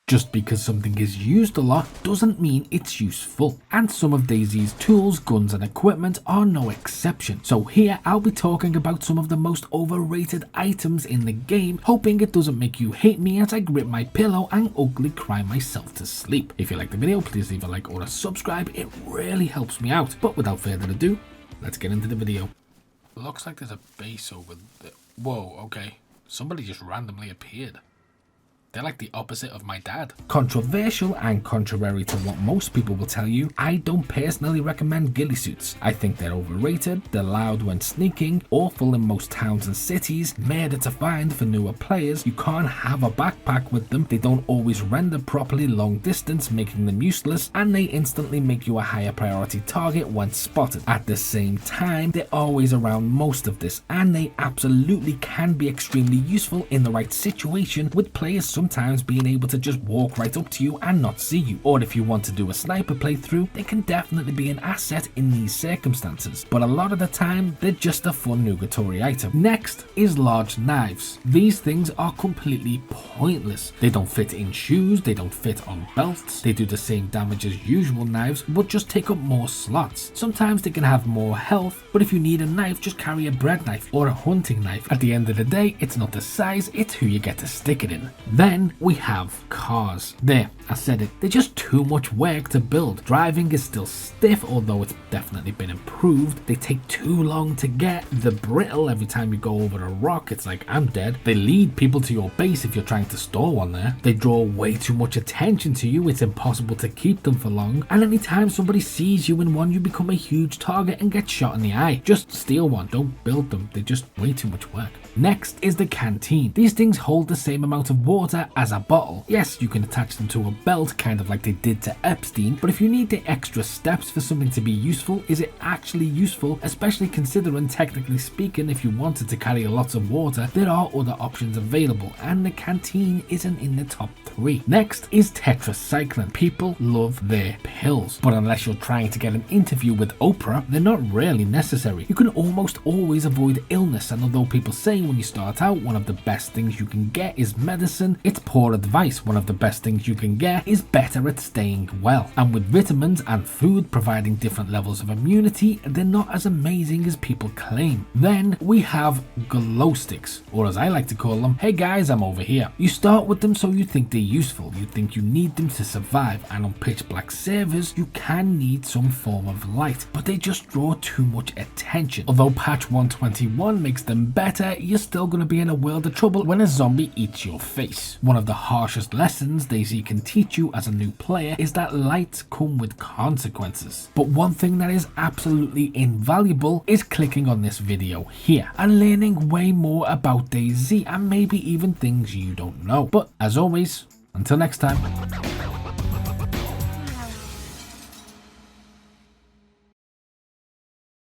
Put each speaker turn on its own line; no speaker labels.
Just because something is used a lot doesn't mean it's useful, and some of DayZ's tools, guns and equipment are no exception. So here I'll be talking about some of the most overrated items in the game, hoping it doesn't make you hate me as I grip my pillow and ugly cry myself to sleep. If you like the video, please leave a like or a subscribe, it really helps me out. But without further ado, let's get into the video. Looks like there's a base over there. Whoa, okay. Somebody just randomly appeared. They're like the opposite of my dad. Controversial and contrary to what most people will tell you, I don't personally recommend ghillie suits. I think they're overrated, they're loud when sneaking, awful in most towns and cities, murder to find for newer players, you can't have a backpack with them, they don't always render properly long distance, making them useless, and they instantly make you a higher priority target when spotted. At the same time, they're always around most of this, and they absolutely can be extremely useful in the right situation, with players sometimes being able to just walk right up to you and not see you. Or if you want to do a sniper playthrough, they can definitely be an asset in these circumstances, but a lot of the time they're just a fun nugatory item. Next is large knives. These things are completely pointless. They don't fit in shoes, they don't fit on belts, they do the same damage as usual knives but just take up more slots. Sometimes they can have more health, but if you need a knife, just carry a bread knife or a hunting knife. At the end of the day, it's not the size, it's who you get to stick it in. Then we have cars. There, I said it, they're just too much work to build. Driving is still stiff, although it's definitely been improved. They take too long to get. They're brittle every time you go over a rock, it's like I'm dead. They lead people to your base if you're trying to store one there. They draw way too much attention to you, it's impossible to keep them for long. And anytime somebody sees you in one, you become a huge target and get shot in the eye. Just steal one, don't build them, they're just way too much work. Next is the canteen. These things hold the same amount of water as a bottle. Yes, you can attach them to a belt, kind of like they did to Epstein, but if you need the extra steps for something to be useful, is it actually useful? Especially considering, technically speaking, if you wanted to carry lots of water, there are other options available, and the canteen isn't in the top 3. Next is tetracycline. People love their pills, but unless you're trying to get an interview with Oprah, they're not really necessary. You can almost always avoid illness, and although people say when you start out one of the best things you can get is medicine, it's poor advice. One of the best things you can get is better at staying well. And with vitamins and food providing different levels of immunity, they're not as amazing as people claim. Then we have glow sticks, or as I like to call them, hey guys, I'm over here. You start with them so you think they're useful, you think you need them to survive, and on pitch black servers you can need some form of light, but they just draw too much attention. Although patch 121 makes them better, you're still going to be in a world of trouble when a zombie eats your face. One of the harshest lessons DayZ can teach you as a new player is that lights come with consequences. But one thing that is absolutely invaluable is clicking on this video here and learning way more about DayZ and maybe even things you don't know. But as always, until next time.